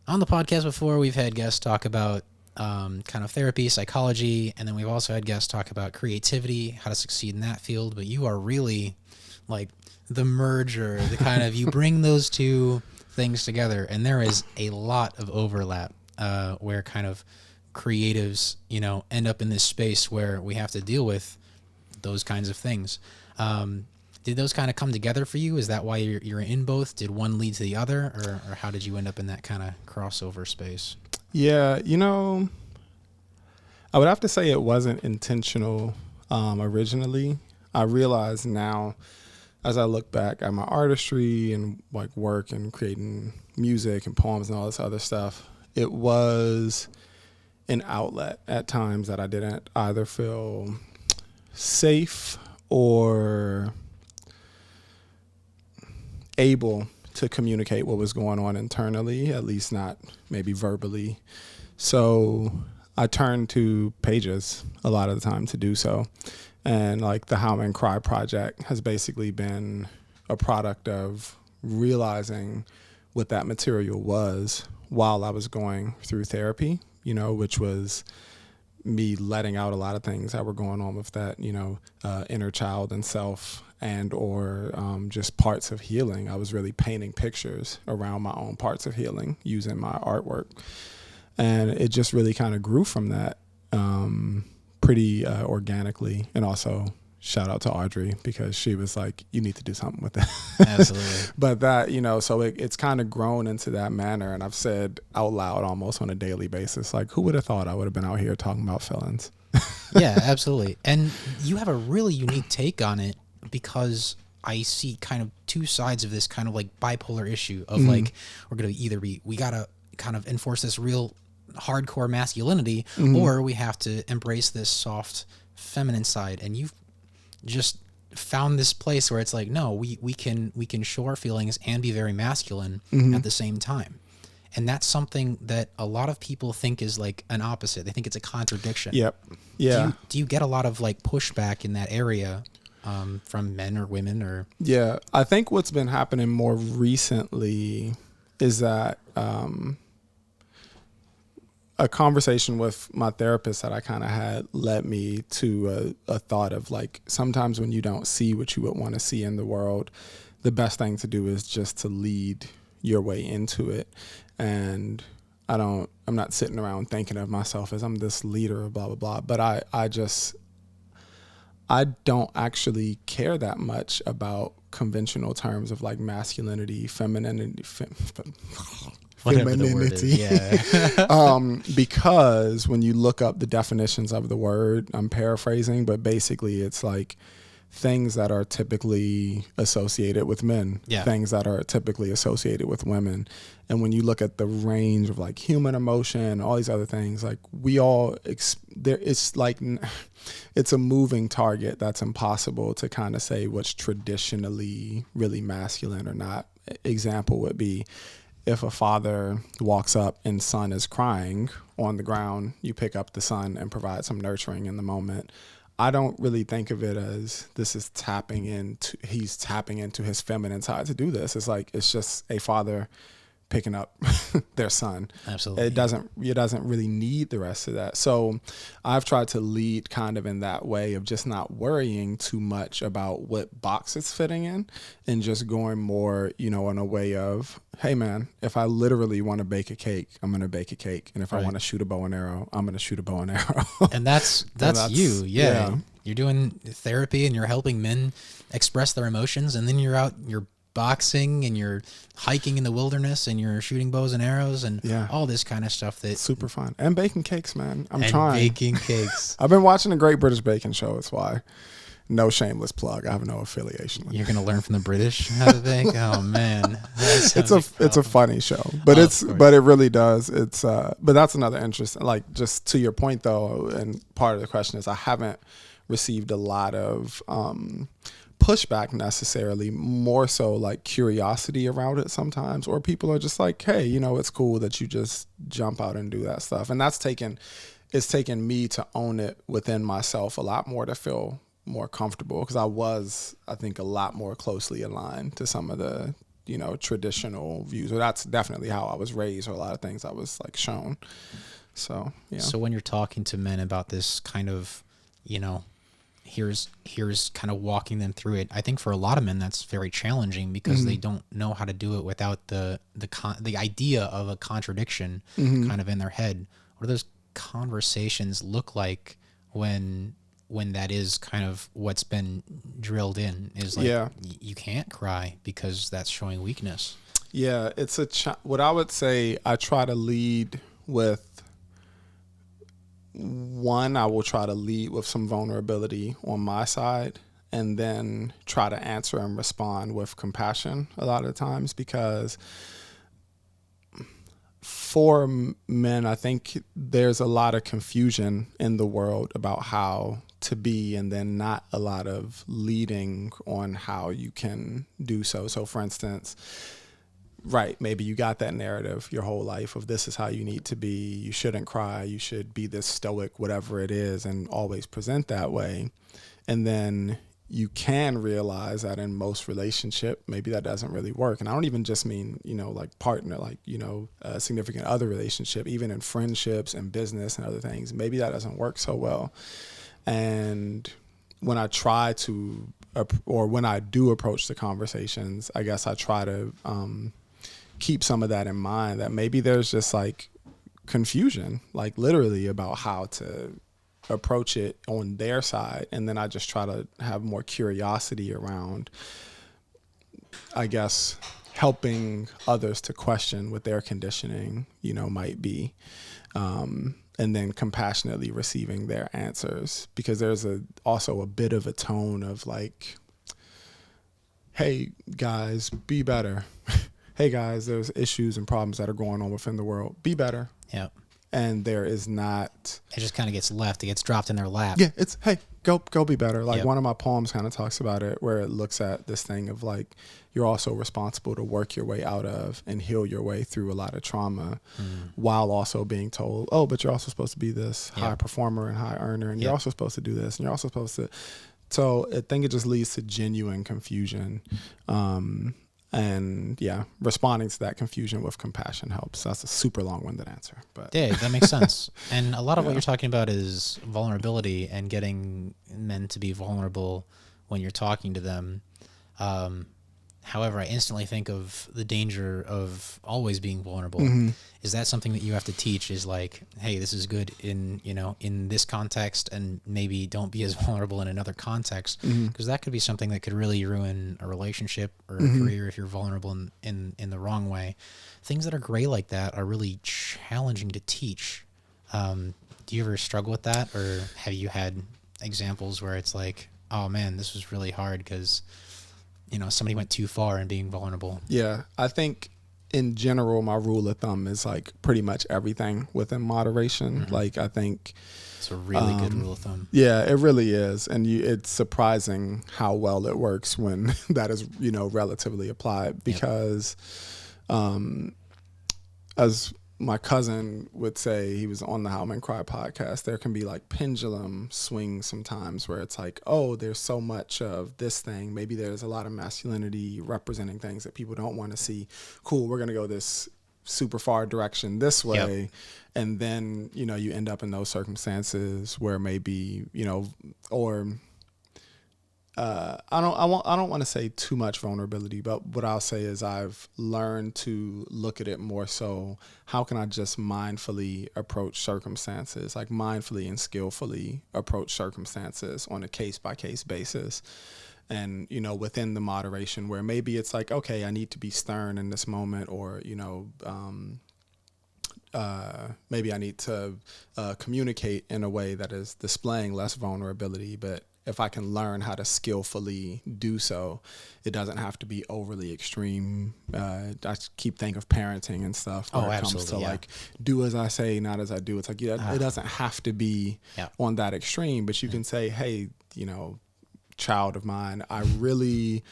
On the podcast before, we've had guests talk about kind of therapy, psychology, and then we've also had guests talk about creativity, how to succeed in that field. But you are really like the merger, the kind of, you bring those two things together, and there is a lot of overlap where kind of creatives, end up in this space where we have to deal with those kinds of things. Did those kind of come together for you? Is that why you're in both? Did one lead to the other, or how did you end up in that kind of crossover space? Yeah, I would have to say it wasn't intentional originally. I realize now, as I look back at my artistry and like work and creating music and poems and all this other stuff, it was an outlet at times that I didn't either feel safe or able to communicate what was going on internally, at least not maybe verbally. So I turned to pages a lot of the time to do so. And like the How Men Cry project has basically been a product of realizing what that material was while I was going through therapy, which was me letting out a lot of things that were going on with that, inner child and self, and or just parts of healing. I was really painting pictures around my own parts of healing using my artwork. And it just really kind of grew from that pretty organically. And also shout out to Audrey, because she was like, you need to do something with that. Absolutely. But that, so it's kind of grown into that manner. And I've said out loud almost on a daily basis, like, who would have thought I would have been out here talking about feelings? Yeah, absolutely. And you have a really unique take on it, because I see kind of two sides of this kind of like bipolar issue of like, we're going to we got to kind of enforce this real hardcore masculinity, or we have to embrace this soft feminine side. And you've just found this place where it's like, no, we can show our feelings and be very masculine at the same time. And that's something that a lot of people think is like an opposite. They think it's a contradiction. Yep. Yeah. Do you get a lot of like pushback in that area from men or women or? Yeah. I think what's been happening more recently is that a conversation with my therapist that I kind of had led me to a thought of like, sometimes when you don't see what you would want to see in the world, the best thing to do is just to lead your way into it. And I'm not sitting around thinking of myself as I'm this leader or blah, blah, blah. But I don't actually care that much about conventional terms of like masculinity, femininity, femininity. Yeah. Because when you look up the definitions of the word, I'm paraphrasing, but basically it's like things that are typically associated with men, things that are typically associated with women. And when you look at the range of like human emotion, all these other things, like we all, it's like, it's a moving target that's impossible to kind of say what's traditionally really masculine or not. Example would be, if a father walks up and son is crying on the ground, you pick up the son and provide some nurturing in the moment. I don't really think of it as he's tapping into his feminine side to do this. It's like, it's just a father picking up their son. Absolutely. It doesn't really need the rest of that. So I've tried to lead kind of in that way of just not worrying too much about what box it's fitting in, and just going more, in a way of, hey man, if I literally want to bake a cake, I'm going to bake a cake. And if I want to shoot a bow and arrow, I'm going to shoot a bow and arrow. And that's you. Yeah. You're doing therapy and you're helping men express their emotions. And then you're boxing and you're hiking in the wilderness and you're shooting bows and arrows and all this kind of stuff. That's super fun. And baking cakes, man. I'm trying. Baking cakes. I've been watching the Great British Baking Show. That's why. No shameless plug. I have no affiliation with You're going to learn from the British how to bake? Oh man. It's a funny show. But but it really does. It's but that's another interest. Like, just to your point though, and part of the question is I haven't received a lot of pushback necessarily, more so like curiosity around it sometimes, or people are just like, hey, it's cool that you just jump out and do that stuff. And it's taken me to own it within myself a lot more to feel more comfortable, because I think a lot more closely aligned to some of the traditional views. Or that's definitely how I was raised, or a lot of things I was like shown. So, yeah. So when you're talking to men about this kind of, here's kind of walking them through it, I think for a lot of men that's very challenging because they don't know how to do it without the idea of a contradiction kind of in their head. What do those conversations look like when that is kind of what's been drilled in, is like, you can't cry because that's showing weakness? Yeah, it's what I would say, I try to lead with, I will try to lead with some vulnerability on my side, and then try to answer and respond with compassion a lot of times, because for men, I think there's a lot of confusion in the world about how to be, and then not a lot of leading on how you can do so. So for instance, right, maybe you got that narrative your whole life of this is how you need to be, you shouldn't cry, you should be this stoic, whatever it is, and always present that way. And then you can realize that in most relationship, maybe that doesn't really work. And I don't even just mean, like partner, like, a significant other relationship, even in friendships and business and other things, maybe that doesn't work so well. And when I try to, or when I do approach the conversations, I guess I try to keep some of that in mind, that maybe there's just like confusion, like literally about how to approach it on their side. And then I just try to have more curiosity around, I guess, helping others to question what their conditioning, might be. And then compassionately receiving their answers, because there's also a bit of a tone of like, hey guys, be better. Hey guys, there's issues and problems that are going on within the world. Be better. Yeah. And there is not. It just kind of gets left. It gets dropped in their lap. Yeah, it's, hey, go be better. Like one of my poems kind of talks about it, where it looks at this thing of like, you're also responsible to work your way out of and heal your way through a lot of trauma, while also being told, oh, but you're also supposed to be this high performer and high earner, and you're also supposed to do this, and you're also supposed to. So I think it just leads to genuine confusion. And responding to that confusion with compassion helps. That's a super long-winded answer, but yeah, that makes sense. And a lot of what you're talking about is vulnerability and getting men to be vulnerable when you're talking to them. However, I instantly think of the danger of always being vulnerable. Is that something that you have to teach? Is like, hey, this is good in this context, and maybe don't be as vulnerable in another context, because that could be something that could really ruin a relationship or a career if you're vulnerable in the wrong way. Things that are gray like that are really challenging to teach. Do you ever struggle with that, or have you had examples where it's like, oh man, this was really hard because somebody went too far in being vulnerable? Yeah, I think in general, my rule of thumb is like pretty much everything within moderation. Like, I think it's a really good rule of thumb. Yeah, it really is. And it's surprising how well it works when that is, relatively applied, because as my cousin would say, he was on the How Men Cry podcast, there can be like pendulum swings sometimes where it's like, oh, there's so much of this thing. Maybe there's a lot of masculinity representing things that people don't want to see. Cool, we're going to go this super far direction this way. Yep. And then, you end up in those circumstances where maybe, or I don't want to say too much vulnerability, but what I'll say is I've learned to look at it more so, how can I just mindfully approach circumstances, like mindfully and skillfully approach circumstances on a case-by-case basis. And, within the moderation where maybe it's like, okay, I need to be stern in this moment, or, maybe I need to communicate in a way that is displaying less vulnerability, but if I can learn how to skillfully do so, it doesn't have to be overly extreme. I keep thinking of parenting and stuff where it comes to like, do as I say, not as I do. It's like, it doesn't have to be on that extreme, but you can say, hey, child of mine, I really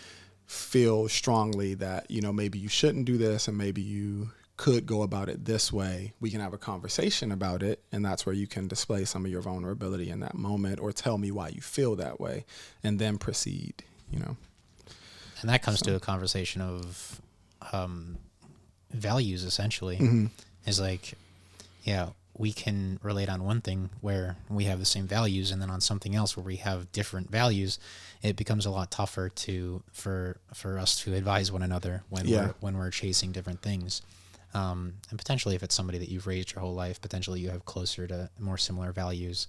feel strongly that, maybe you shouldn't do this, and maybe you could go about it this way. We can have a conversation about it, and that's where you can display some of your vulnerability in that moment, or tell me why you feel that way, and then proceed, And that comes to a conversation of values essentially. Mm-hmm. Is like, yeah, we can relate on one thing where we have the same values, and then on something else where we have different values, it becomes a lot tougher for us to advise one another when we're chasing different things. And potentially, if it's somebody that you've raised your whole life, potentially you have closer to more similar values.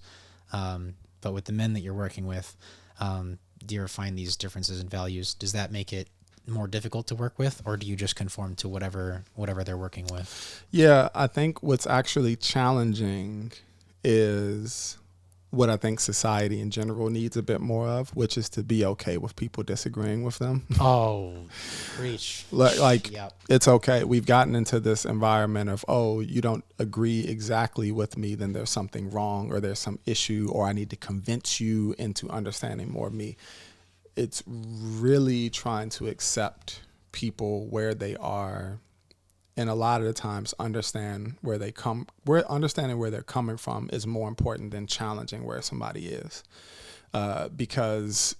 But with the men that you're working with, do you ever find these differences in values? Does that make it more difficult to work with, or do you just conform to whatever they're working with? Yeah, I think what's actually challenging is what I think society in general needs a bit more of, which is to be okay with people disagreeing with them. Oh, preach. Like Yep. It's okay. We've gotten into this environment of, oh, you don't agree exactly with me, then there's something wrong, or there's some issue, or I need to convince you into understanding more of me. It's really trying to accept people where they are, and a lot of the times understanding where they're coming from is more important than challenging where somebody is. Because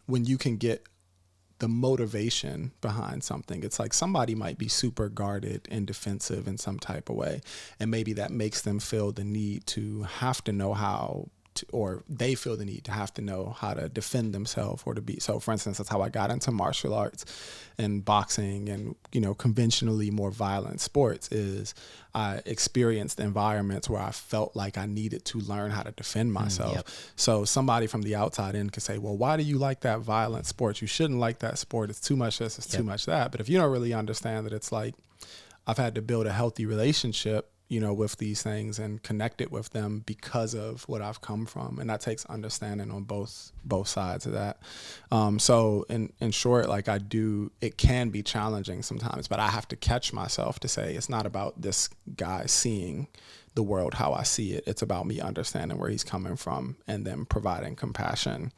when you can get the motivation behind something, it's like somebody might be super guarded and defensive in some type of way, and maybe that makes them feel the need to have to know how to, or they feel the need to have to know how to defend themselves or to be. So for instance, that's how I got into martial arts and boxing and, conventionally more violent sports, is I experienced environments where I felt like I needed to learn how to defend myself. Yep. So somebody from the outside in could say, well, why do you like that violent sport? You shouldn't like that sport. It's too much this, it's too much that. But if you don't really understand that, it's like, I've had to build a healthy relationship, with these things and connect it with them because of what I've come from. And that takes understanding on both sides of that. So in short, like it can be challenging sometimes, but I have to catch myself to say, it's not about this guy seeing the world how I see it. It's about me understanding where he's coming from and then providing compassion.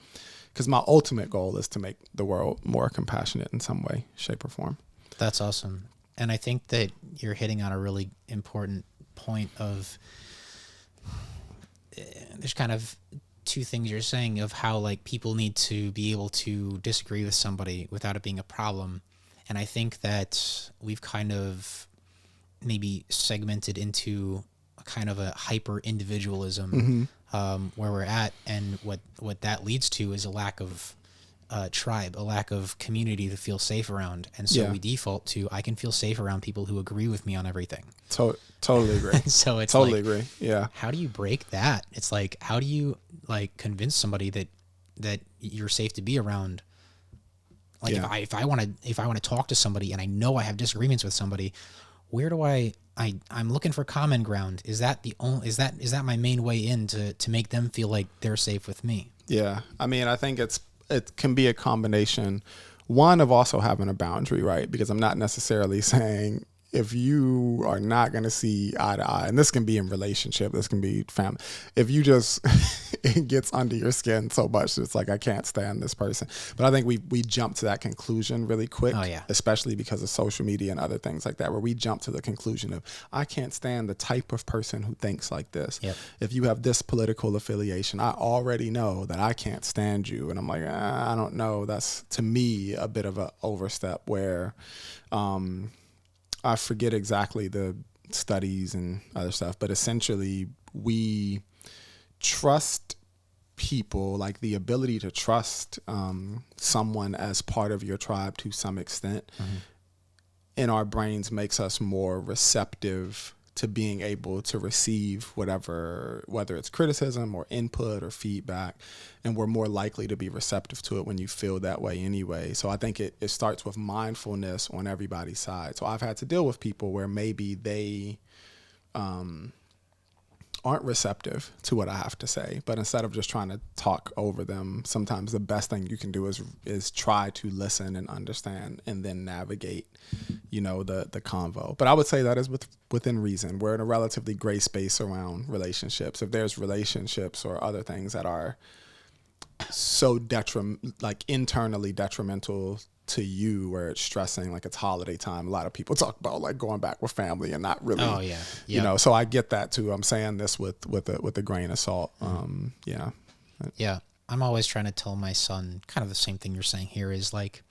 Because my ultimate goal is to make the world more compassionate in some way, shape, or form. That's awesome. And I think that you're hitting on a really important point of, there's kind of two things you're saying of how like people need to be able to disagree with somebody without it being a problem. And I think that we've kind of maybe segmented into a kind of a hyper individualism, where we're at. And what that leads to is a lack of tribe, a lack of community to feel safe around. And so we default to, I can feel safe around people who agree with me on everything. Totally agree. So it's totally agree. Yeah. How do you break that? It's like, how do you like convince somebody that you're safe to be around? Like if I want to talk to somebody and I know I have disagreements with somebody, where do I'm looking for common ground. Is that is that my main way in to make them feel like they're safe with me? Yeah. I mean, I think it can be a combination, one, of also having a boundary, right? Because I'm not necessarily saying, if you are not going to see eye to eye, and this can be in relationship, this can be family, if you just, it gets under your skin so much, it's like, I can't stand this person. But I think we jump to that conclusion really quick, especially because of social media and other things like that, where we jump to the conclusion of, I can't stand the type of person who thinks like this. Yep. If you have this political affiliation, I already know that I can't stand you. And I'm like, I don't know. That's, to me, a bit of an overstep where, I forget exactly the studies and other stuff, but essentially we trust people, like the ability to trust someone as part of your tribe to some extent in our brains makes us more receptive to being able to receive whatever, whether it's criticism or input or feedback, and we're more likely to be receptive to it when you feel that way anyway. So I think it starts with mindfulness on everybody's side. So I've had to deal with people where maybe they aren't receptive to what I have to say, but instead of just trying to talk over them, sometimes the best thing you can do is try to listen and understand and then navigate, the convo. But I would say that is within reason. We're in a relatively gray space around relationships. If there's relationships or other things that are so internally detrimental to you, where it's stressing, like it's holiday time, a lot of people talk about like going back with family and not really, so I get that too. I'm saying this with a grain of salt. Yeah. I'm always trying to tell my son kind of the same thing you're saying here, is like,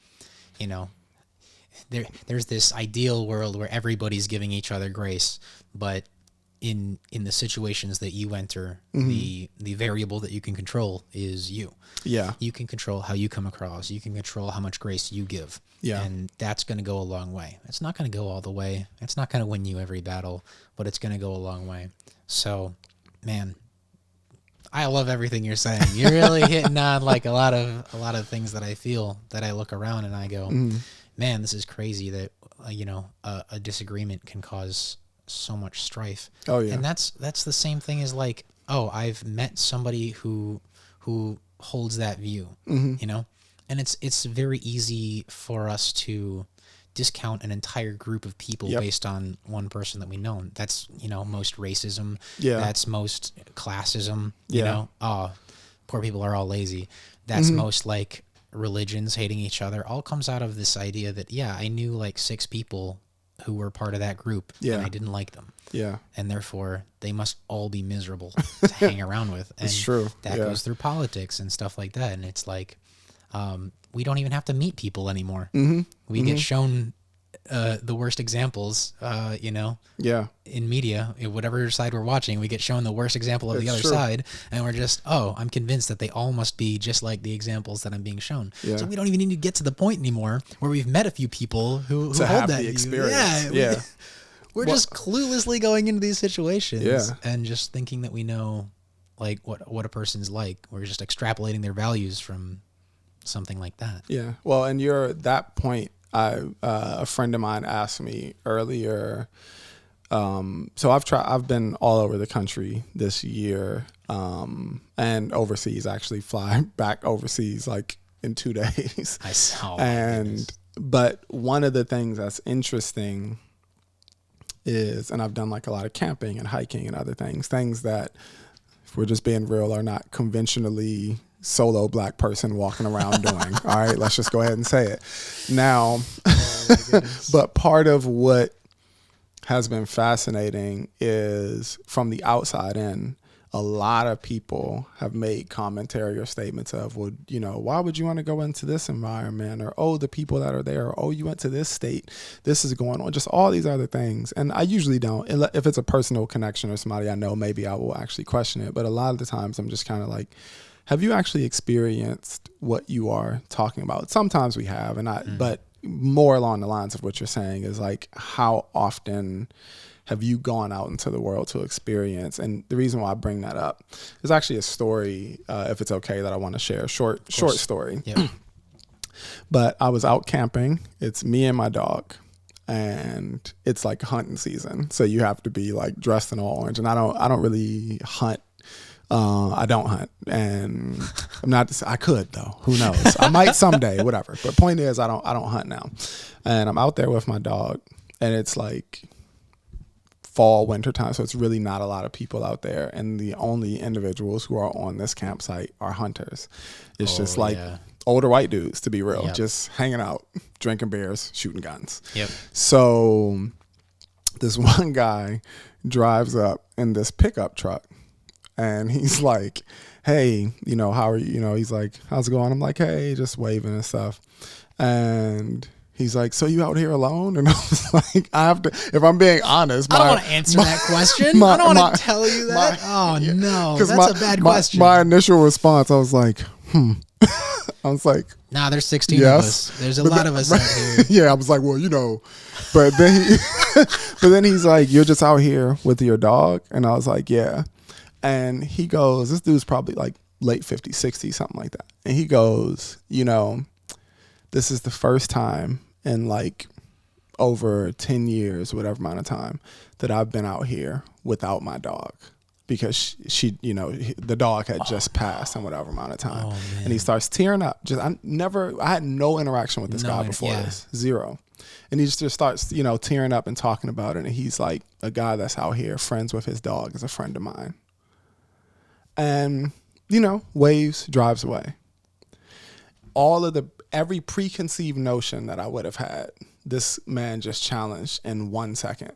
there's this ideal world where everybody's giving each other grace, but in the situations that you enter, the variable that you can control is you. Yeah. You can control how you come across. You can control how much grace you give. Yeah. And that's going to go a long way. It's not going to go all the way. It's not going to win you every battle, but it's going to go a long way. So, man, I love everything you're saying. You're really hitting on like a lot of things that I feel, that I look around and I go, man, this is crazy that a disagreement can cause so much strife. Oh yeah. And that's the same thing as like, oh, I've met somebody who holds that view, and it's very easy for us to discount an entire group of people based on one person that we know. That's, most racism. Yeah. That's most classism, poor people are all lazy. That's most like religions hating each other. All comes out of this idea that, I knew like 6 people who were part of that group and I didn't like them. Yeah. And therefore they must all be miserable to hang around with. And it's true. That goes through politics and stuff like that. And it's like, we don't even have to meet people anymore. We get shown the worst examples, in media, whatever side we're watching, we get shown the worst example of the other side, and we're just, I'm convinced that they all must be just like the examples that I'm being shown. Yeah. So we don't even need to get to the point anymore where we've met a few people who hold have that the view. experience. We're just cluelessly going into these situations, Yeah. and just thinking that we know, like what a person's like. We're just extrapolating their values from something like that. Yeah. Well, and that point. A friend of mine asked me earlier. So I've been all over the country this year, and overseas, actually fly back overseas like in 2 days. I saw. But one of the things that's interesting is, and I've done like a lot of camping and hiking and other things that, if we're just being real, are not conventionally solo black person walking around doing. All right, let's just go ahead and say it now. But part of what has been fascinating is, from the outside in, a lot of people have made commentary or statements of, well, why would you want to go into this environment? Or, oh, the people that are there. Or, oh, you went to this state. This is going on. Just all these other things. And I usually don't. If it's a personal connection or somebody I know, maybe I will actually question it. But a lot of the times I'm just kind of like, have you actually experienced what you are talking about? Sometimes we have, but more along the lines of what you're saying is like, how often have you gone out into the world to experience? And the reason why I bring that up is actually a story, if it's okay, that I want to share. Short story. Yeah. But I was out camping. It's me and my dog, and it's like hunting season. So you have to be like dressed in all orange. And I don't really hunt. I don't hunt, and I could though. Who knows? I might someday, whatever. But point is, I don't hunt now. And I'm out there with my dog, and it's like fall, winter time. So it's really not a lot of people out there. And the only individuals who are on this campsite are hunters. It's just like older white dudes, to be real, just hanging out, drinking beers, shooting guns. Yep. So this one guy drives up in this pickup truck. And he's like, hey, how are you? He's like, how's it going? I'm like, hey, just waving and stuff. And he's like, so you out here alone? And I was like, I have to, if I'm being honest. I don't want to answer that question. I don't want to tell you that. No, that's a bad question. My initial response, I was like, I was like, nah, there's 16 of us. There's a lot of us out here. Yeah, I was like, well, but then but then he's like, you're just out here with your dog? And I was like, yeah. And he goes, this dude's probably like late 50s, 60s, something like that. And he goes, this is the first time in like over 10 years, whatever amount of time, that I've been out here without my dog, because she the dog had just passed in whatever amount of time. And he starts tearing up. I had no interaction with this guy before this. Zero. And he just starts, tearing up and talking about it. And he's like, a guy that's out here, friends with his dog, is a friend of mine. And, waves, drives away. Every preconceived notion that I would have had, this man just challenged in 1 second.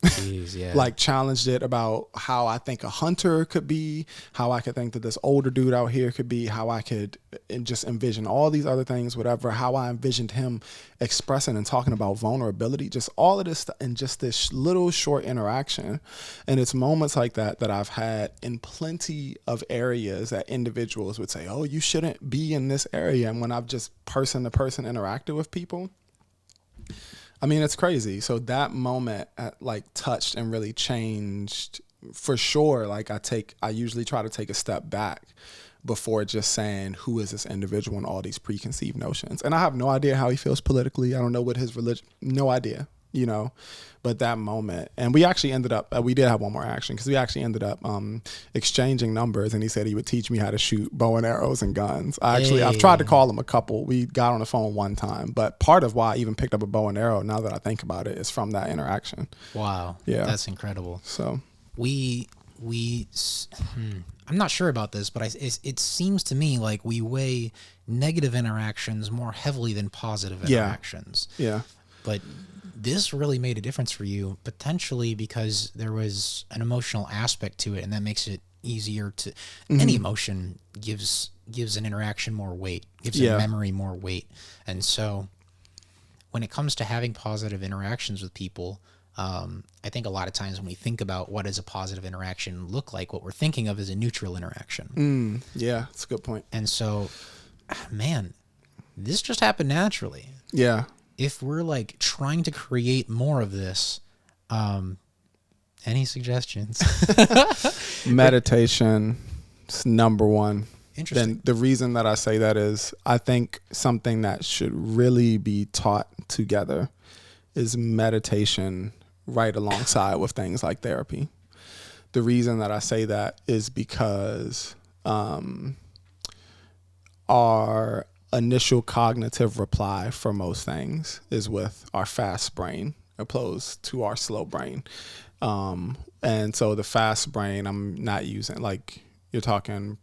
Jeez, yeah. Like challenged it about how I think a hunter could be, how I could think that this older dude out here could be, how I could just envision all these other things, whatever, how I envisioned him expressing and talking about vulnerability, just all of this stuff in just this little short interaction. And it's moments like that that I've had in plenty of areas that individuals would say, oh, you shouldn't be in this area. And when I've just person to person interacted with people, I mean, it's crazy. So that moment like touched and really changed for sure. Like I usually try to take a step back before just saying, who is this individual and all these preconceived notions? And I have no idea how he feels politically. I don't know what his religion, no idea, you know, but that moment. And we actually ended up, we did have one more action because we actually ended up exchanging numbers, and he said he would teach me how to shoot bow and arrows and guns. I've tried to call him a couple. We got on the phone one time, but part of why I even picked up a bow and arrow, now that I think about it, is from that interaction. Wow. Yeah. That's incredible. So I'm not sure about this, but it seems to me like we weigh negative interactions more heavily than positive interactions. Yeah. But this really made a difference for you, potentially because there was an emotional aspect to it, and that makes it easier to. Any emotion gives an interaction more weight, gives a memory more weight, and so when it comes to having positive interactions with people, I think a lot of times when we think about what does a positive interaction look like, what we're thinking of is a neutral interaction. Yeah, that's a good point. And so, man, this just happened naturally. Yeah. If we're like trying to create more of this, any suggestions? Meditation is number one. Interesting. And the reason that I say that is I think something that should really be taught together is meditation right alongside with things like therapy. The reason that I say that is because our initial cognitive reply for most things is with our fast brain opposed to our slow brain. And so the fast brain, I'm not using, like you're talking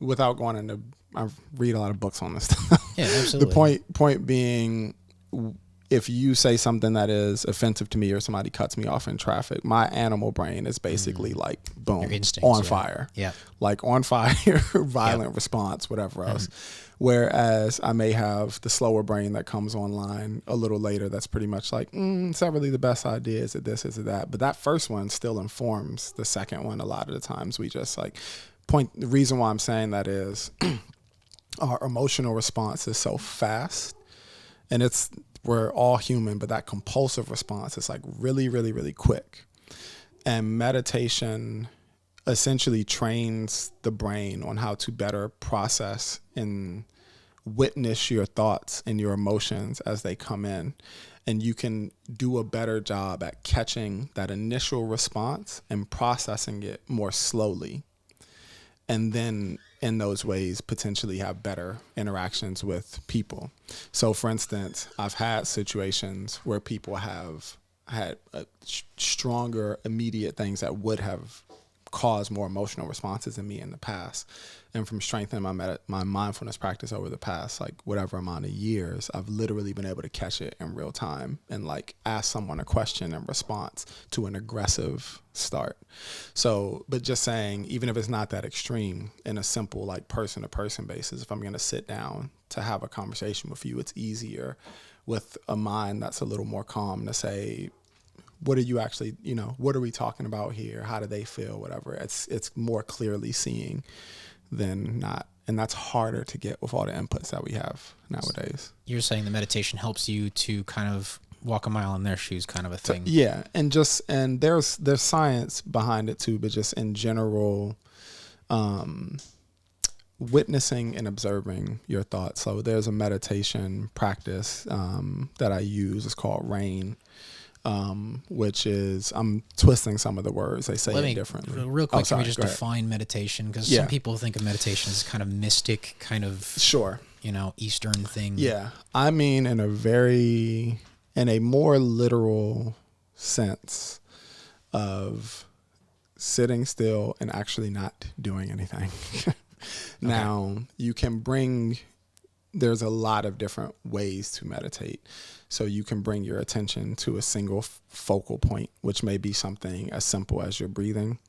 without going into, I read a lot of books on this stuff. Yeah, absolutely. The point being, if you say something that is offensive to me or somebody cuts me off in traffic, my animal brain is basically like, boom, on fire. Yeah. Like on fire, violent response, whatever else. Whereas I may have the slower brain that comes online a little later that's pretty much like, it's not really the best idea. Is it this, is it that? But that first one still informs the second one a lot of the times. We just like the reason why I'm saying that is our emotional response is so fast, and we're all human, but that compulsive response is like really, really, really quick. And meditation essentially trains the brain on how to better process and witness your thoughts and your emotions as they come in. And you can do a better job at catching that initial response and processing it more slowly. And then in those ways, potentially have better interactions with people. So for instance, I've had situations where people have had stronger immediate things that would have caused more emotional responses in me in the past. And from strengthening my mindfulness practice over the past, like whatever amount of years, I've literally been able to catch it in real time and like ask someone a question in response to an aggressive start. So, but just saying, even if it's not that extreme, in a simple like person to person basis, if I'm going to sit down to have a conversation with you, it's easier with a mind that's a little more calm to say, what are you actually, what are we talking about here? How do they feel? Whatever. It's more clearly seeing than not. And that's harder to get with all the inputs that we have nowadays. You're saying the meditation helps you to kind of walk a mile in their shoes, kind of a thing. Yeah. And there's science behind it too, but just in general, witnessing and observing your thoughts. So there's a meditation practice that I use. It's called RAIN. Which is, I'm twisting some of the words. They say it differently. Real quick, can we just define meditation? Because some people think of meditation as kind of mystic, kind of, sure, Eastern thing. Yeah. I mean, in a more literal sense of sitting still and actually not doing anything. Now, you can bring there's a lot of different ways to meditate. So you can bring your attention to a single focal point, which may be something as simple as your breathing.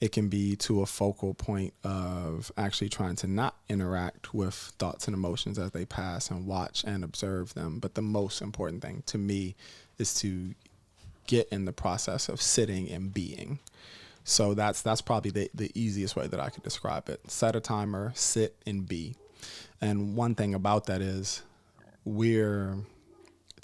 It can be to a focal point of actually trying to not interact with thoughts and emotions as they pass and watch and observe them. But the most important thing to me is to get in the process of sitting and being. So that's probably the easiest way that I could describe it. Set a timer, sit and be. And one thing about that is we're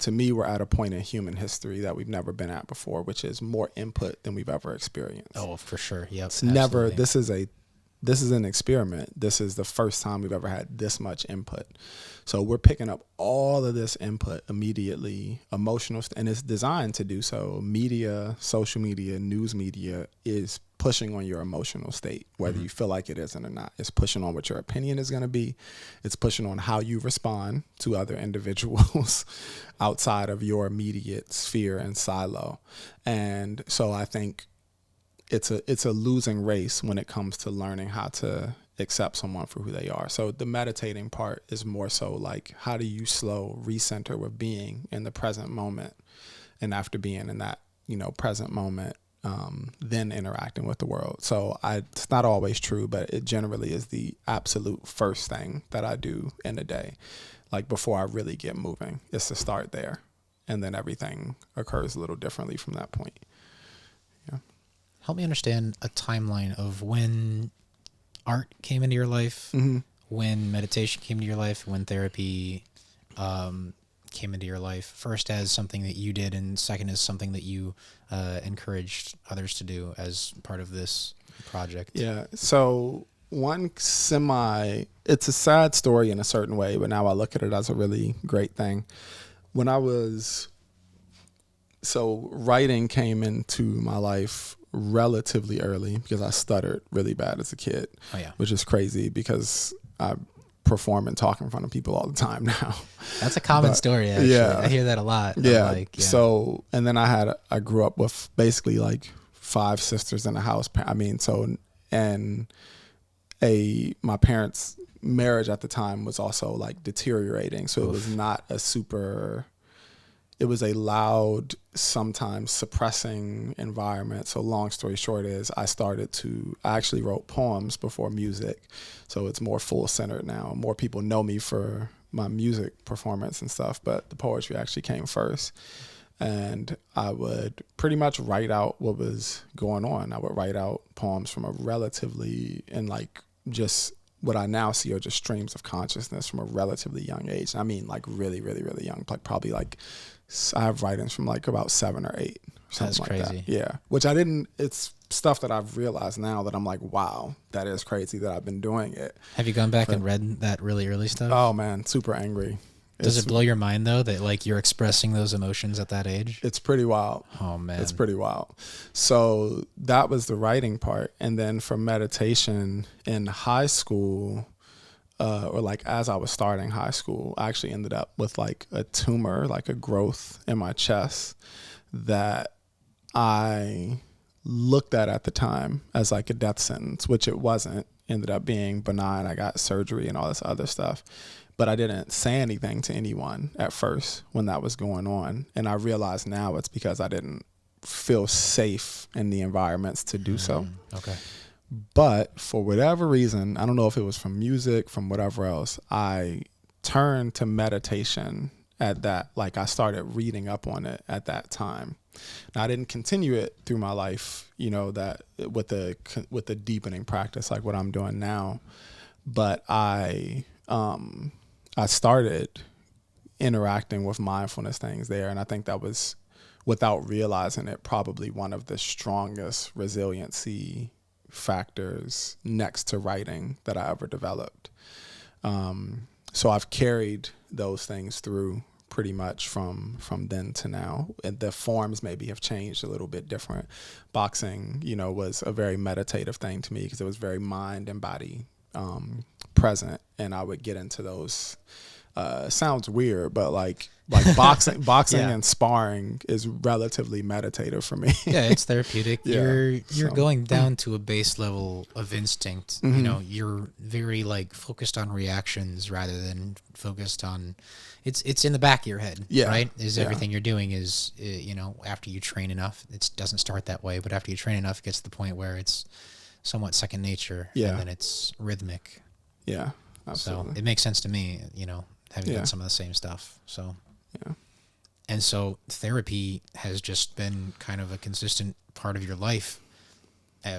at a point in human history that we've never been at before, which is more input than we've ever experienced. Oh, for sure. Yep. It's never, this is an experiment. This is the first time we've ever had this much input. So we're picking up all of this input immediately, emotional, and it's designed to do so. Media, social media, news media is pushing on your emotional state, whether you feel like it isn't or not. It's pushing on what your opinion is going to be. It's pushing on how you respond to other individuals outside of your immediate sphere and silo. And so I think it's a losing race when it comes to learning how to accept someone for who they are. So the meditating part is more so like, how do you slow recenter with being in the present moment, and after being in that, present moment, then interacting with the world. So it's not always true, but it generally is the absolute first thing that I do in a day. Like before I really get moving, is to start there, and then everything occurs a little differently from that point. Yeah. Help me understand a timeline of when art came into your life, when meditation came into your life, when therapy came into your life. First as something that you did, and second as something that you encouraged others to do as part of this project. Yeah. So it's a sad story in a certain way, but now I look at it as a really great thing. Writing came into my life relatively early because I stuttered really bad as a kid, which is crazy because I perform and talk in front of people all the time now. That's a common story, actually. Yeah. I hear that a lot. Yeah. So, and then I grew up with basically like 5 sisters in the house. My parents' marriage at the time was also like deteriorating. So it was not it was a loud, sometimes suppressing environment. So long story short is I actually wrote poems before music. So it's more full centered now. More people know me for my music performance and stuff, but the poetry actually came first. And I would pretty much write out what was going on. I would write out poems from a relatively, and like just what I now see are just streams of consciousness from a relatively young age. I mean, like really, really, really young, like probably like, I have writings from like about 7 or 8. That's like crazy. That. Yeah. Which it's stuff that I've realized now that I'm like, wow, that is crazy that I've been doing it. Have you gone back and read that really early stuff? Oh man, super angry. Does it blow your mind though that like you're expressing those emotions at that age? It's pretty wild. Oh man. It's pretty wild. So that was the writing part. And then for meditation in high school, or like as I was starting high school, I actually ended up with like a tumor, like a growth in my chest that I looked at the time as like a death sentence, which it wasn't. Ended up being benign. I got surgery and all this other stuff. But I didn't say anything to anyone at first when that was going on. And I realize now it's because I didn't feel safe in the environments to do so. Okay. But for whatever reason, I don't know if it was from music, from whatever else, I turned to meditation at that. Like I started reading up on it at that time. Now I didn't continue it through my life, that with the deepening practice, like what I'm doing now. But I started interacting with mindfulness things there. And I think that was, without realizing it, probably one of the strongest resiliency factors next to writing that I ever developed. So I've carried those things through pretty much from then to now. And the forms maybe have changed a little bit different. Boxing, was a very meditative thing to me because it was very mind and body present. And I would get into those, sounds weird, but like Like boxing Yeah. and sparring is relatively meditative for me. Yeah, it's therapeutic. Yeah, You're so. going down to a base level of instinct. You know, you're very like focused on reactions rather than focused on it's in the back of your head, Yeah, right? Is yeah. everything you're doing is you know, after you train enough, it doesn't start that way, but after you train enough, it gets to the point where it's somewhat second nature, Yeah. and then it's rhythmic. Yeah, absolutely. So it makes sense to me, you know, having Yeah. done some of the same stuff. So Yeah. and so therapy has just been kind of a consistent part of your life,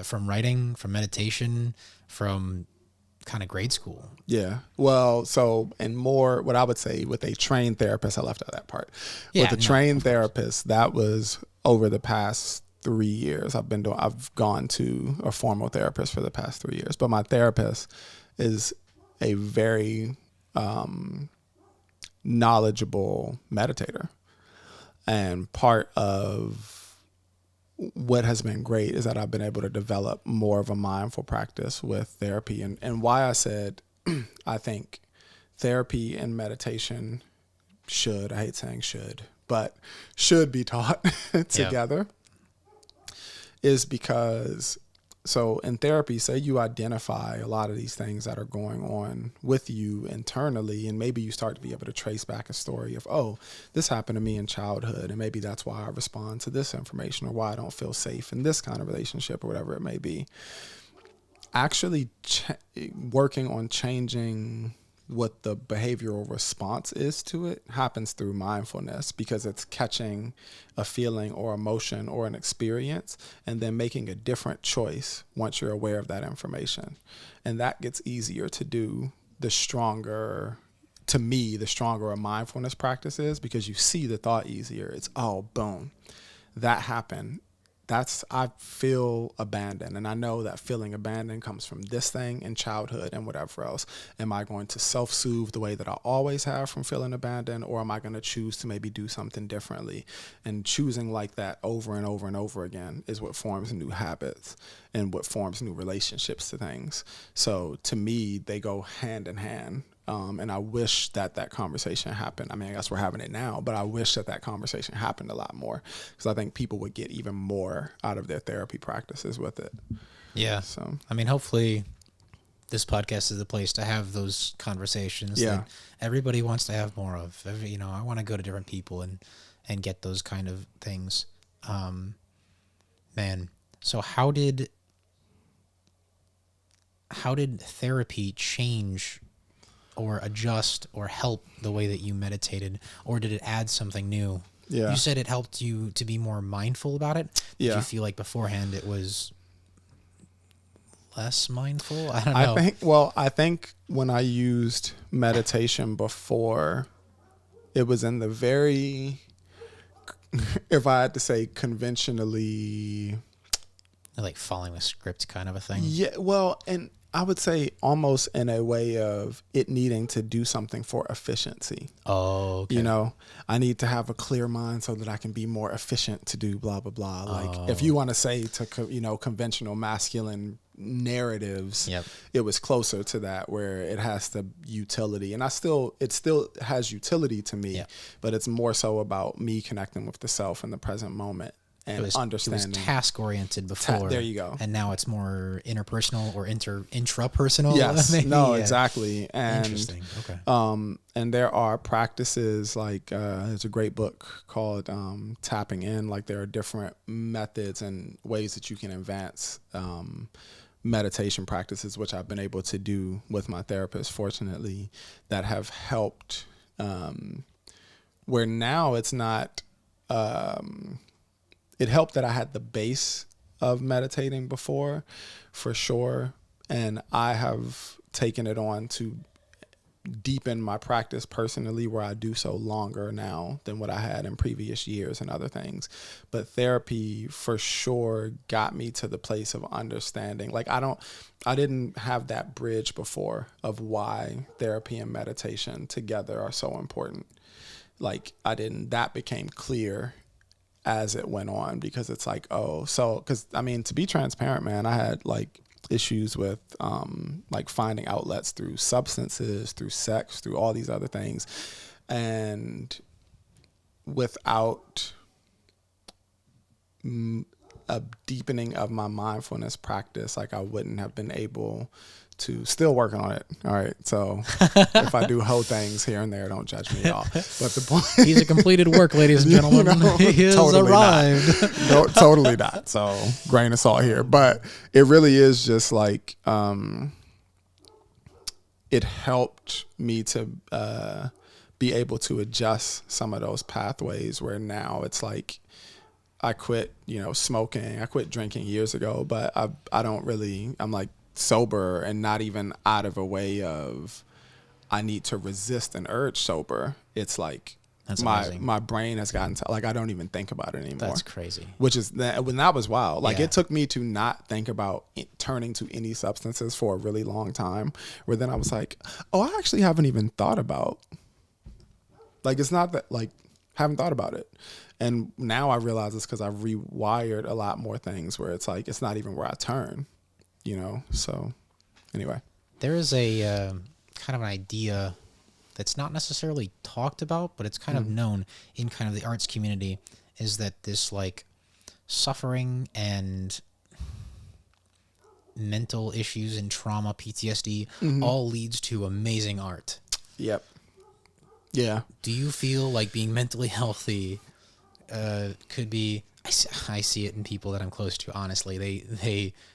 from writing, from meditation, from kind of grade school. Yeah. Well, so, and more, what I would say with a trained therapist, I left out that part. Yeah, With a no, trained of course. therapist, that was over the past 3 years. I've gone to a formal therapist for the past 3 years, but my therapist is a very knowledgeable meditator. And part of what has been great is that I've been able to develop more of a mindful practice with therapy. And why I said I think therapy and meditation I hate saying should be taught together, is because, so in therapy, say you identify a lot of these things that are going on with you internally, and maybe you start to be able to trace back a story of, oh, this happened to me in childhood, and maybe that's why I respond to this information, or why I don't feel safe in this kind of relationship, or whatever it may be. Actually working on changing what the behavioral response is to it happens through mindfulness, because it's catching a feeling or emotion or an experience and then making a different choice once you're aware of that information. And that gets easier to do the stronger a mindfulness practice is, because you see the thought easier. It's, oh, boom, that happened. I feel abandoned, and I know that feeling abandoned comes from this thing in childhood and whatever else. Am I going to self-soothe the way that I always have from feeling abandoned, or am I going to choose to maybe do something differently? And choosing like that over and over and over again is what forms new habits and what forms new relationships to things. So to me, they go hand in hand. And I wish that conversation happened. I mean, I guess we're having it now, but I wish that conversation happened a lot more, because I think people would get even more out of their therapy practices with it. Yeah. So, I mean, hopefully this podcast is the place to have those conversations Yeah. that everybody wants to have more of. You know, I want to go to different people and get those kind of things. Man, so how did therapy change or adjust or help the way that you meditated, or did it add something new? Yeah. You said it helped you to be more mindful about it. Did Yeah. you feel like beforehand it was less mindful? I don't know. I think when I used meditation before, it was in the very, if I had to say, conventionally, Like following the script kind of a thing. yeah, well, and I would say almost in a way of it needing to do something for efficiency. Oh, okay. You know, I need to have a clear mind so that I can be more efficient to do blah, blah, blah. Like if you want to say to, conventional masculine narratives, Yep. it was closer to that, where it has the utility. And it still has utility to me, Yep. but it's more so about me connecting with the self in the present moment. And understanding. It was task oriented before. There you go. And now it's more interpersonal or intrapersonal. Yes. Maybe. No, Yeah. exactly. And Interesting. Okay. and there are practices like there's a great book called Tapping In. Like there are different methods and ways that you can advance meditation practices, which I've been able to do with my therapist, fortunately, that have helped. Where now it's not. It helped that I had the base of meditating before, for sure. And I have taken it on to deepen my practice personally, where I do so longer now than what I had in previous years and other things. But therapy for sure got me to the place of understanding. Like I didn't have that bridge before of why therapy and meditation together are so important. Like that became clear as it went on, because it's like, because I mean, to be transparent, man, I had like issues with like finding outlets through substances, through sex, through all these other things. And without a deepening of my mindfulness practice, like I wouldn't have been able to, still working on it. All right. So if I do whole things here and there, don't judge me, y'all. But the point, He's a completed work, ladies and gentlemen. He has totally arrived. Not. No, totally not. So grain of salt here, but it really is just like, it helped me to, be able to adjust some of those pathways where now it's like, I quit, smoking. I quit drinking years ago, but I don't really, I'm like sober and not even out of a way of I need to resist an urge sober. It's like my brain has gotten to, like, I don't even think about it anymore. That's crazy. Which is when that was wild. Like, Yeah. it took me to not think about turning to any substances for a really long time, where then I was like, oh, I actually haven't even thought about, like, it's not that, like, haven't thought about it. And now I realize it's because I've rewired a lot more things where it's like, it's not even where I turn, So anyway. There is a kind of an idea that's not necessarily talked about, but it's kind of known in kind of the arts community, is that this like suffering and mental issues and trauma, PTSD, all leads to amazing art. Yep. Yeah. Do you feel like being mentally healthy could be? I see it in people that I'm close to. Honestly,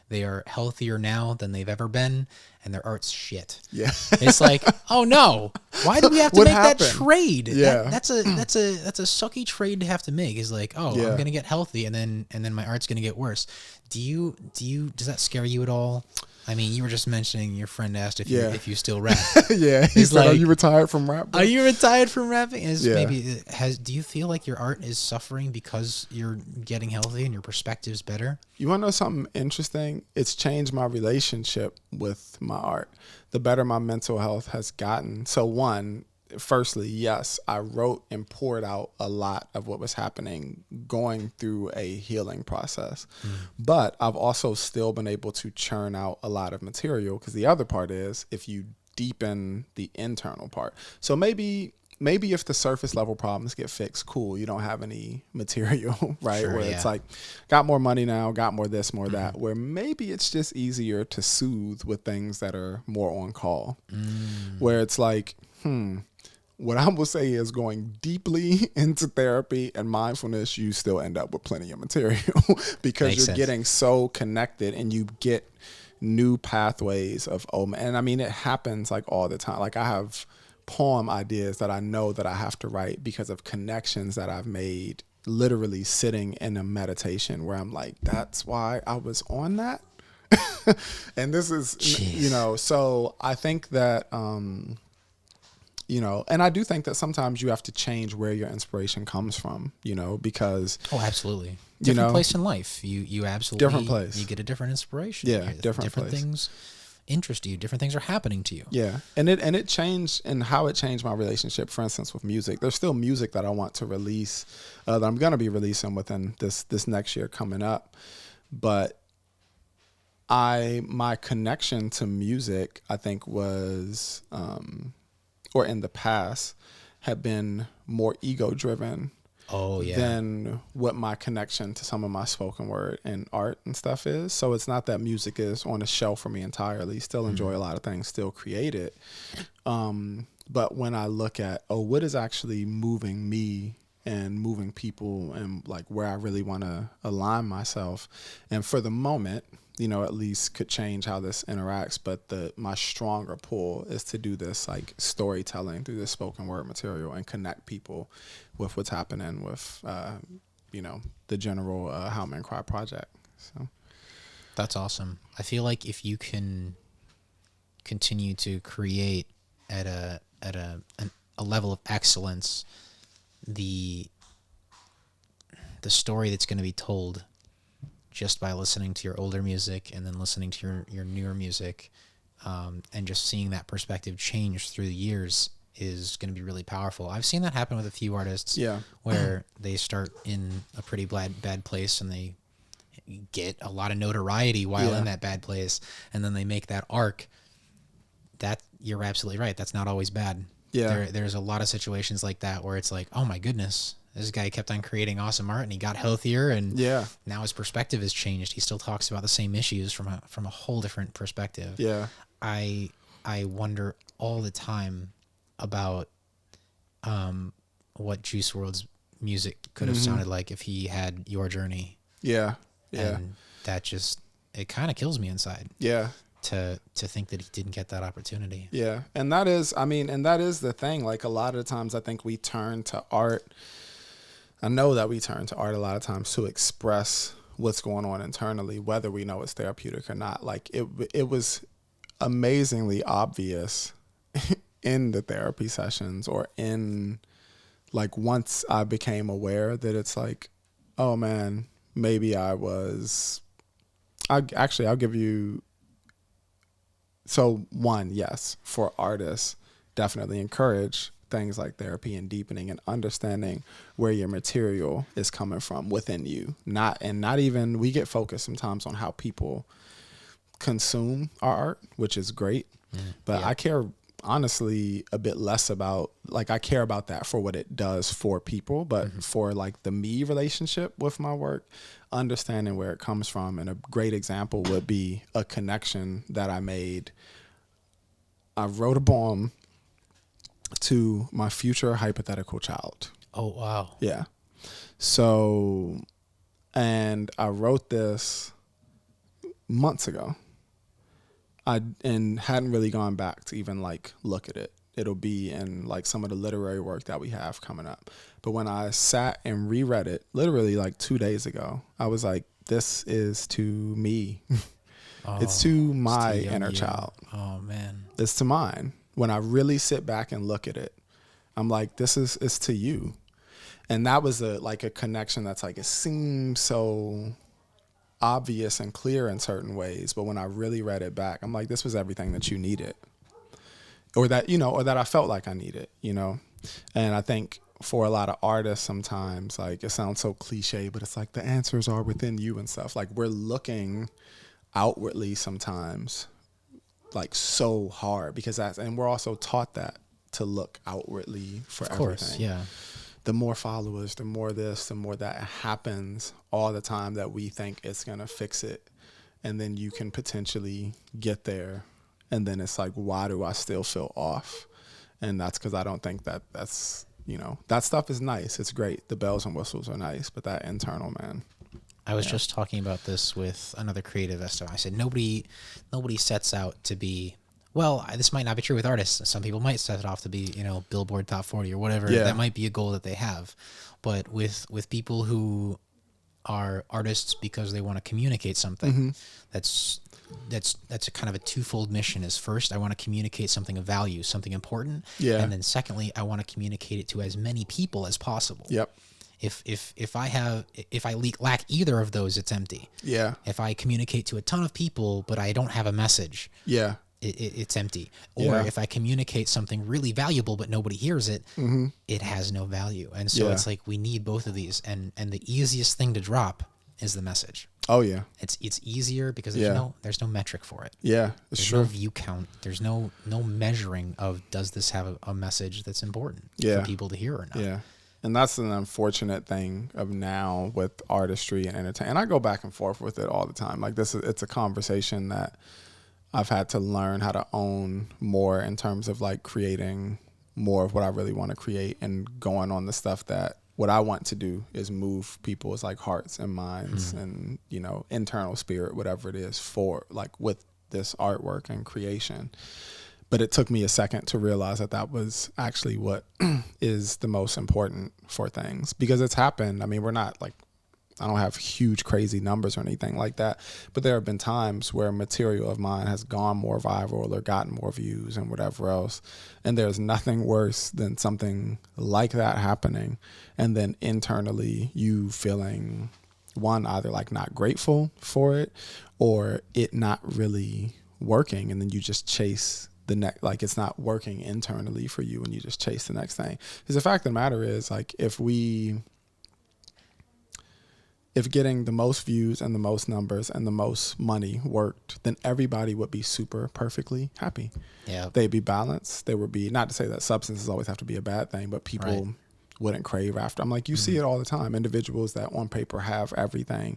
they are healthier now than they've ever been, and their art's shit. Yeah. It's like, oh no, why do we have to What make happened? that trade? Yeah. That's a sucky trade to have to make. Is like, oh, Yeah. I'm gonna get healthy, and then my art's gonna get worse. Does that scare you at all? I mean, you were just mentioning your friend asked if you still rap. Yeah. He He's said, are like, you retired from rap, bro? Are you retired from rapping? Yeah. Do you feel like your art is suffering because you're getting healthy and your perspective's better? You want to know something interesting? It's changed my relationship with my art. The better my mental health has gotten. So firstly, yes, I wrote and poured out a lot of what was happening going through a healing process. But I've also still been able to churn out a lot of material, because the other part is if you deepen the internal part. So maybe if the surface level problems get fixed, cool, you don't have any material, right? Sure, where yeah. it's like, got more money now, got more this, more that, where maybe it's just easier to soothe with things that are more on call. Where it's like, what I will say is, going deeply into therapy and mindfulness, you still end up with plenty of material because Makes you're sense. getting so connected and you get new pathways of, and I mean, it happens like all the time. Like, I have poem ideas that I know that I have to write because of connections that I've made literally sitting in a meditation where I'm like, that's why I was on that. And this is, Jeez. so I think that, and I do think that sometimes you have to change where your inspiration comes from, because, Oh, absolutely. Different place in life. You absolutely Different place. You get a different inspiration. Yeah, different place. things interest you. Different things are happening to you. yeah. And it changed, and how it changed my relationship, for instance, with music. There's still music that I want to release, that I'm going to be releasing within this next year coming up. But my connection to music, I think, was, or in the past, had been more ego driven Oh yeah. than what my connection to some of my spoken word and art and stuff is. So it's not that music is on a shelf for me entirely. Still enjoy a lot of things, still create it. But when I look at, what is actually moving me and moving people, and like where I really want to align myself, and for the moment, at least could change how this interacts. But my stronger pull is to do this like storytelling through this spoken word material and connect people with what's happening with, the general How Men Cry project. So That's awesome. I feel like if you can continue to create at a level of excellence, the story that's going to be told just by listening to your older music and then listening to your newer music, and just seeing that perspective change through the years is going to be really powerful. I've seen that happen with a few artists, where they start in a pretty bad place and they get a lot of notoriety while in that bad place, and then they make that arc. That, you're absolutely right. That's not always bad. Yeah. There's a lot of situations like that where it's like, oh my goodness, This guy kept on creating awesome art, and he got healthier, and Yeah. now his perspective has changed. He still talks about the same issues from a whole different perspective. Yeah. I wonder all the time about what Juice WRLD's music could have sounded like if he had your journey. Yeah. Yeah. And that just, it kind of kills me inside. Yeah. To think that he didn't get that opportunity. Yeah. And that is, I mean, and that is the thing. Like a lot of the times I think we turn to art. I know that we turn to art a lot of times to express what's going on internally, whether we know it's therapeutic or not. Like it was amazingly obvious in the therapy sessions, or in like once I became aware that it's like, oh man, maybe I'll give you. So one, yes, for artists, definitely encourage things like therapy and deepening and understanding where your material is coming from within you. Not even, we get focused sometimes on how people consume our art, which is great. But I care honestly a bit less about, like, I care about that for what it does for people, but for like the me relationship with my work, understanding where it comes from. And a great example would be a connection that I made. I wrote a poem to my future hypothetical child. Oh, wow. Yeah. So, and I wrote this months ago. And hadn't really gone back to even like look at it. It'll be in like some of the literary work that we have coming up. But when I sat and reread it, literally like 2 days ago, I was like, this is to me. It's to my inner child. Oh man. It's to mine. When I really sit back and look at it, I'm like, it's to you. And that was a connection that's like, it seems so obvious and clear in certain ways, but when I really read it back, I'm like, this was everything that you needed, or that I felt like I needed, And I think for a lot of artists, sometimes, like, it sounds so cliche, but it's like the answers are within you and stuff. Like, we're looking outwardly sometimes, like, so hard, because and we're also taught that to look outwardly for everything. Of course, yeah. The more followers, the more this, the more that happens all the time, that we think it's going to fix it. And then you can potentially get there. And then it's like, why do I still feel off? And that's because I don't think that's, that stuff is nice. It's great. The bells and whistles are nice. But that internal, man. I was just talking about this with another creative I said, nobody sets out to be, well, this might not be true with artists. Some people might set it off to be, Billboard Top 40 or whatever. Yeah. That might be a goal that they have. But with people who are artists because they want to communicate something, that's a kind of a twofold mission. Is first, I want to communicate something of value, something important. Yeah. And then secondly, I want to communicate it to as many people as possible. Yep. If I lack either of those, it's empty. Yeah. If I communicate to a ton of people, but I don't have a message. Yeah. It's empty. Or if I communicate something really valuable but nobody hears it, it has no value. And so it's like, we need both of these. And the easiest thing to drop is the message. Oh yeah. It's easier because there's no metric for it. Yeah, there's no view count. There's no measuring of, does this have a message that's important for people to hear or not. Yeah. And that's an unfortunate thing of now with artistry and entertainment. And I go back and forth with it all the time. Like, it's a conversation that I've had to learn how to own more, in terms of like creating more of what I really want to create, and going on the stuff that what I want to do is move people's like hearts and minds and, internal spirit, whatever it is, for like with this artwork and creation. But it took me a second to realize that was actually what is the most important for things, because it's happened. I mean, we're not like, I don't have huge crazy numbers or anything like that, but there have been times where material of mine has gone more viral or gotten more views and whatever else. And there's nothing worse than something like that happening, and then internally you feeling, one, either like not grateful for it, or it not really working, and then you just chase the next, like, it's not working internally for you, and you just chase the next thing. Because the fact of the matter is, like, if getting the most views and the most numbers and the most money worked, then everybody would be super perfectly happy. Yeah. They'd be balanced. They would be, not to say that substances always have to be a bad thing, but people wouldn't crave after. I'm like, you see it all the time. Individuals that on paper have everything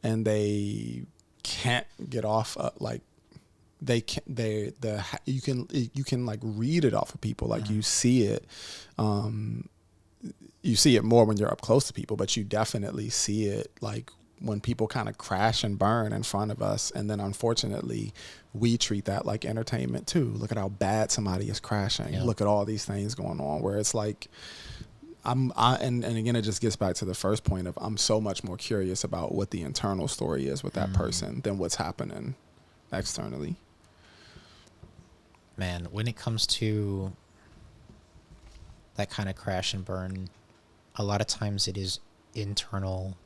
and they can't get off like they can you can like read it off of people, like you see it. You see it more when you're up close to people, but you definitely see it like when people kind of crash and burn in front of us. And then unfortunately we treat that like entertainment too. Look at how bad somebody is crashing. Yeah. Look at all these things going on, where it's like, and again, it just gets back to the first point of I'm so much more curious about what the internal story is with that person than what's happening externally. Man, when it comes to that kind of crash and burn, a lot of times it is internal,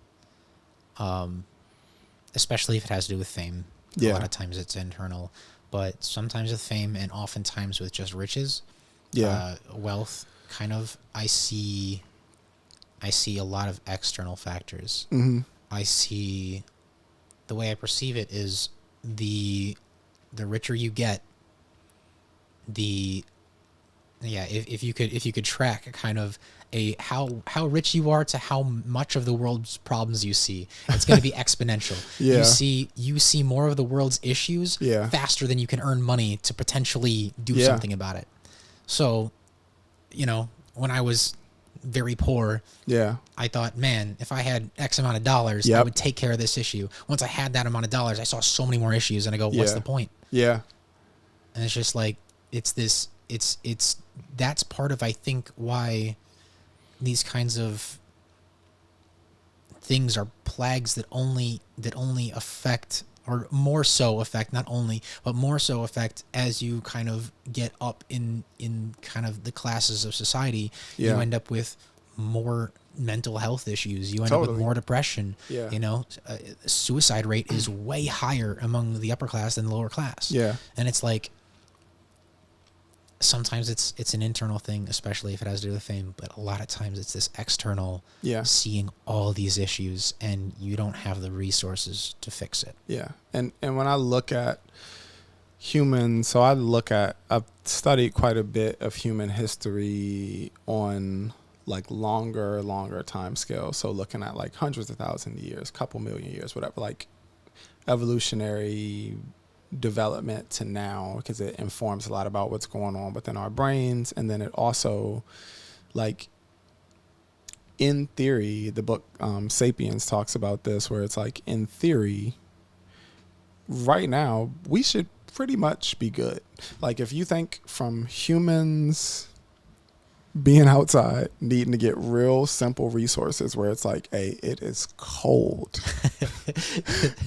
especially if it has to do with fame. Yeah. A lot of times it's internal, but sometimes with fame and oftentimes with just riches, wealth, kind of, I see a lot of external factors. Mm-hmm. I see, the way I perceive it is the richer you get, if you could track kind of how rich you are to how much of the world's problems you see, it's going to be exponential. Yeah. You see more of the world's issues faster than you can earn money to potentially do something about it. So, when I was very poor, I thought, man, if I had X amount of dollars, I would take care of this issue. Once I had that amount of dollars, I saw so many more issues, and I go, what's the point? Yeah. And it's just like, that's part of, I think, why these kinds of things are plagues that only affect, or more so affect, not only, but more so affect as you kind of get up in kind of the classes of society. You end up with more mental health issues. You end up with more depression. Suicide rate is way higher among the upper class than the lower class. And it's like, sometimes it's an internal thing, especially if it has to do with fame, but a lot of times it's this external, seeing all these issues, and you don't have the resources to fix it. And when I look at humans, I've studied quite a bit of human history on like longer time scale. So looking at like hundreds of thousands of years, couple million years, whatever, like evolutionary development to now, because it informs a lot about what's going on within our brains. And then it also, like, in theory, the book Sapiens talks about this, where it's like, in theory, right now we should pretty much be good. Like, if you think from humans being outside, needing to get real simple resources, where it's like, hey, it is cold.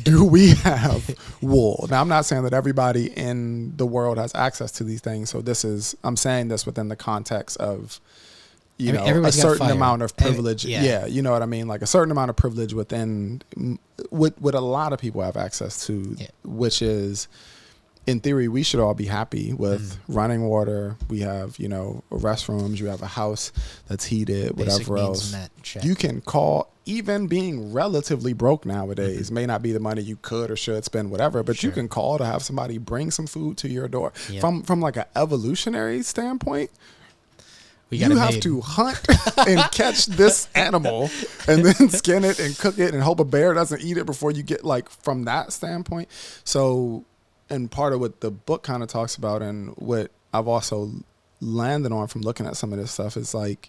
Do we have wool? Now, I'm not saying that everybody in the world has access to these things. So I'm saying this within the context of, a certain amount of privilege. You know what I mean? Like a certain amount of privilege within what a lot of people have access to, which is, in theory, we should all be happy with running water. We have, restrooms. You have a house that's heated, Basic whatever else. You can call, even being relatively broke nowadays, may not be the money you could or should spend, whatever, but you can call to have somebody bring some food to your door. From like an evolutionary standpoint, you have to hunt and catch this animal and then skin it and cook it and hope a bear doesn't eat it before you get, like, from that standpoint. So, and part of what the book kind of talks about, and what I've also landed on from looking at some of this stuff, is like,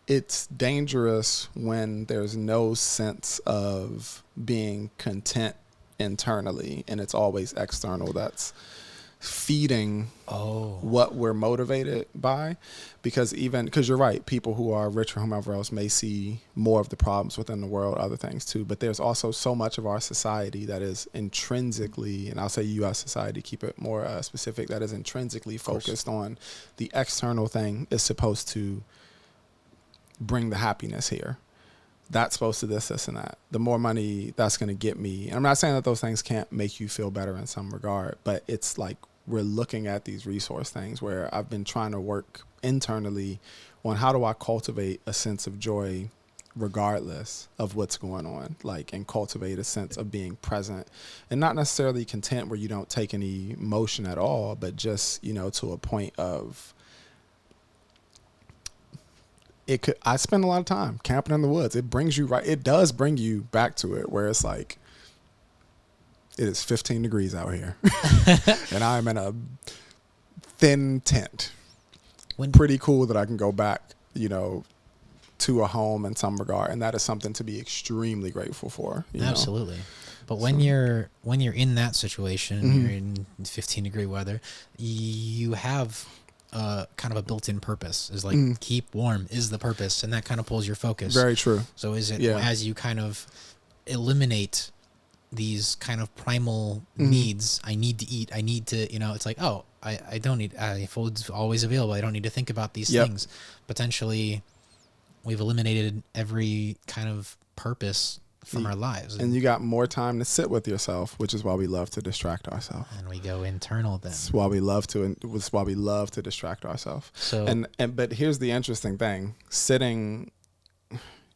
it's dangerous when there's no sense of being content internally, and it's always external that's feeding what we're motivated by. Because you're right, people who are rich or whomever else may see more of the problems within the world, other things too, but there's also so much of our society that is intrinsically, and I'll say U.S. society, keep it more specific, that is intrinsically focused on the external thing is supposed to bring the happiness here. That's supposed to this, and that. The more money that's going to get me. And I'm not saying that those things can't make you feel better in some regard, but it's like, we're looking at these resource things, where I've been trying to work internally on how do I cultivate a sense of joy regardless of what's going on, like, and cultivate a sense of being present, and not necessarily content where you don't take any emotion at all, but just, to a point of I spend a lot of time camping in the woods. It brings you right. It does bring you back to it where it's like, it is 15 degrees out here and I'm in a thin tent. Pretty cool that I can go back, to a home in some regard. And that is something to be extremely grateful for. Absolutely. But when you're in that situation, you're in 15-degree weather, you have kind of a built-in purpose. Is like keep warm is the purpose, and that kind of pulls your focus. Very true. So is it as you kind of eliminate these kind of primal needs? I need to eat. I need to, it's like, oh, I don't need. Food's always available. I don't need to think about these things. Potentially, we've eliminated every kind of purpose from our lives. And you got more time to sit with yourself, which is why we love to distract ourselves. And we go internal then. It's why we love to distract ourselves. So, but here's the interesting thing.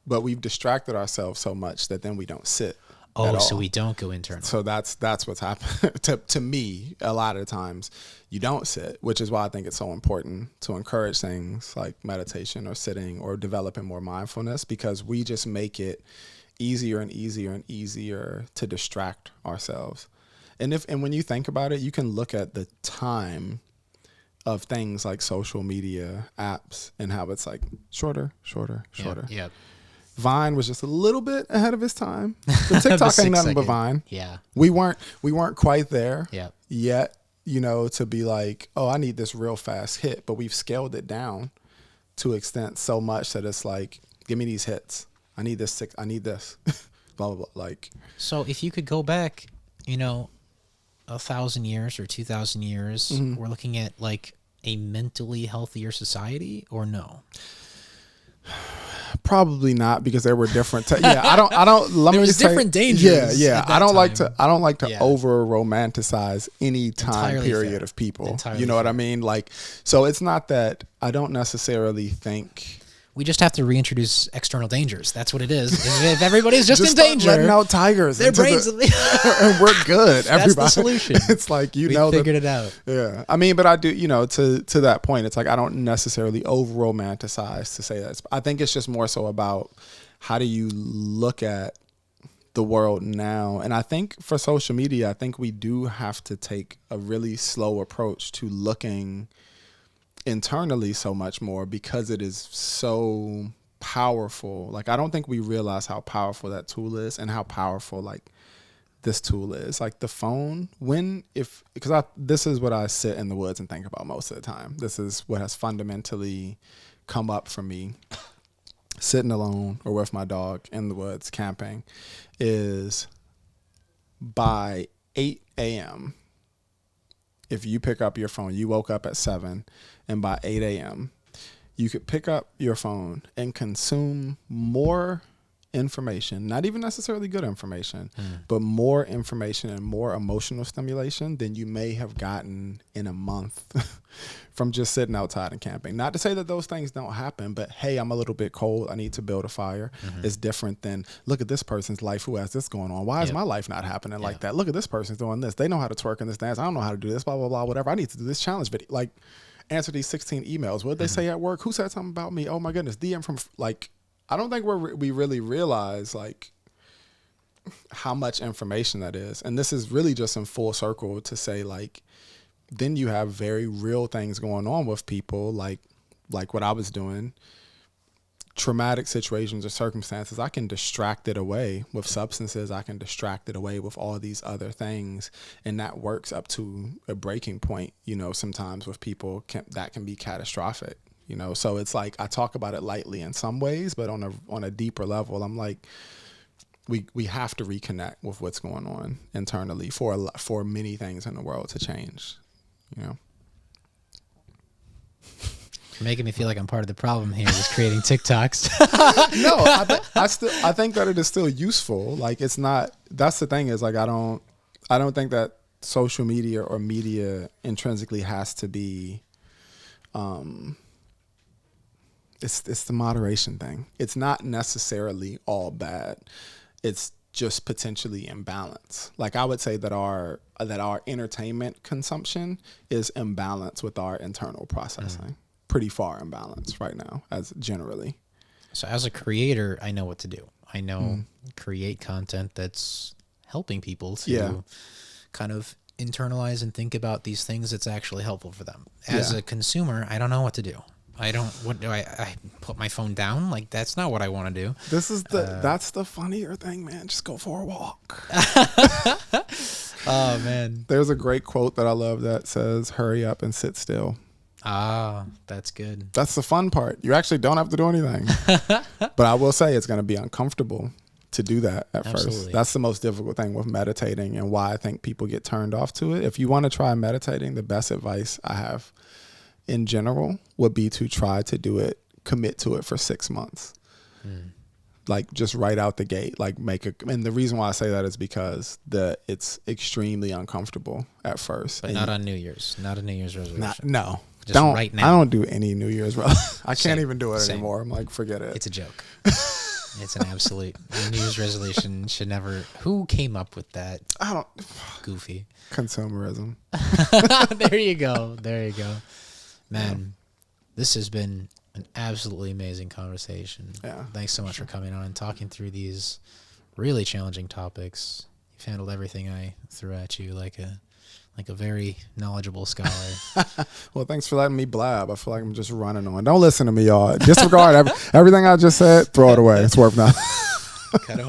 But we've distracted ourselves so much that then we don't sit. Oh, so we don't go internal. So that's what's happened to me. A lot of times you don't sit, which is why I think it's so important to encourage things like meditation or sitting or developing more mindfulness, because we just make it easier and easier and easier to distract ourselves. And when you think about it, you can look at the time of things like social media apps and how it's like shorter. Yeah. Vine was just a little bit ahead of its time. The TikTok ain't nothing but Vine. Yeah. We weren't quite there yet, to be like, oh, I need this real fast hit. But we've scaled it down to an extent so much that it's like, give me these hits. I need this I need this. Blah, blah, blah. Like, so if you could go back, 1,000 years or 2,000 years, we're looking at like a mentally healthier society, or no? Probably not, because there were different. I don't. There was different dangers. Yeah. I don't like to over romanticize any time period of people. Entirely you know what I mean? Like, so it's not that I don't necessarily think. We just have to reintroduce external dangers. That's what it is. If everybody's just in danger, letting out tigers, their brains, and we're good. Everybody. That's the solution. It's like we figured it out. Yeah, I mean, but I do. To that point, it's like I don't necessarily over romanticize to say that. I think it's just more so about how do you look at the world now. And I think for social media, I think we do have to take a really slow approach to looking internally so much more, because it is so powerful. Like, I don't think we realize how powerful that tool is and how powerful like this tool is. Like the phone, this is what I sit in the woods and think about most of the time. This is what has fundamentally come up for me sitting alone or with my dog in the woods camping, is by 8 a.m. if you pick up your phone, you woke up at 7, and by 8 a.m., you could pick up your phone and consume more information, not even necessarily good information, but more information and more emotional stimulation than you may have gotten in a month from just sitting outside and camping. Not to say that those things don't happen, but hey, I'm a little bit cold, I need to build a fire. It's different than, look at this person's life who has this going on. Why is my life not happening like that? Look at this person's doing this. They know how to twerk in this dance. I don't know how to do this, blah, blah, blah, whatever. I need to do this challenge video. Like, answer these 16 emails. What did they say at work? Who said something about me? Oh my goodness. DM from, like, I don't think we really realize like how much information that is. And this is really just in full circle to say, like, then you have very real things going on with people, like what I was doing, traumatic situations or circumstances. I can distract it away with substances. I can distract it away with all these other things. And that works up to a breaking point, sometimes with people that can be catastrophic. So it's like I talk about it lightly in some ways, but on a deeper level, I'm like, we have to reconnect with what's going on internally for many things in the world to change. You're making me feel like I'm part of the problem here, just creating TikToks. No, I think that it is still useful. Like, it's not. That's the thing is, like, I don't think that social media or media intrinsically has to be. It's the moderation thing. It's not necessarily all bad. It's just potentially imbalance. Like, I would say that our entertainment consumption is imbalanced with our internal processing. pretty far imbalanced right now, as generally. So as a creator, I know what to do. I know create content that's helping people to kind of internalize and think about these things that's actually helpful for them. As a consumer, I don't know what to do. What do I put my phone down? Like, that's not what I want to do. This is that's the funnier thing, man. Just go for a walk. Oh, man. There's a great quote that I love that says, hurry up and sit still. Ah, that's good. That's the fun part. You actually don't have to do anything. But I will say it's going to be uncomfortable to do that at first. That's the most difficult thing with meditating and why I think people get turned off to it. If you want to try meditating, the best advice I have in general would be to try to do it, commit to it for 6 months. Like just right out the gate, like and the reason why I say that is because it's extremely uncomfortable at first. But not on New Year's, not a New Year's resolution. No. Just right now. I don't do any New Year's resolution. I can't even do it anymore. I'm like, forget it. It's a joke. It's an absolute New Year's resolution should never. Who came up with that? I don't. Goofy. Consumerism. There you go. There you go. Man, this has been an absolutely amazing conversation. Yeah. Thanks so much for coming on and talking through these really challenging topics. You've handled everything I threw at you like a very knowledgeable scholar. Well, thanks for letting me blab. I feel like I'm just running on. Don't listen to me, y'all. Disregard everything I just said. Throw it away. It's worth nothing. Cut him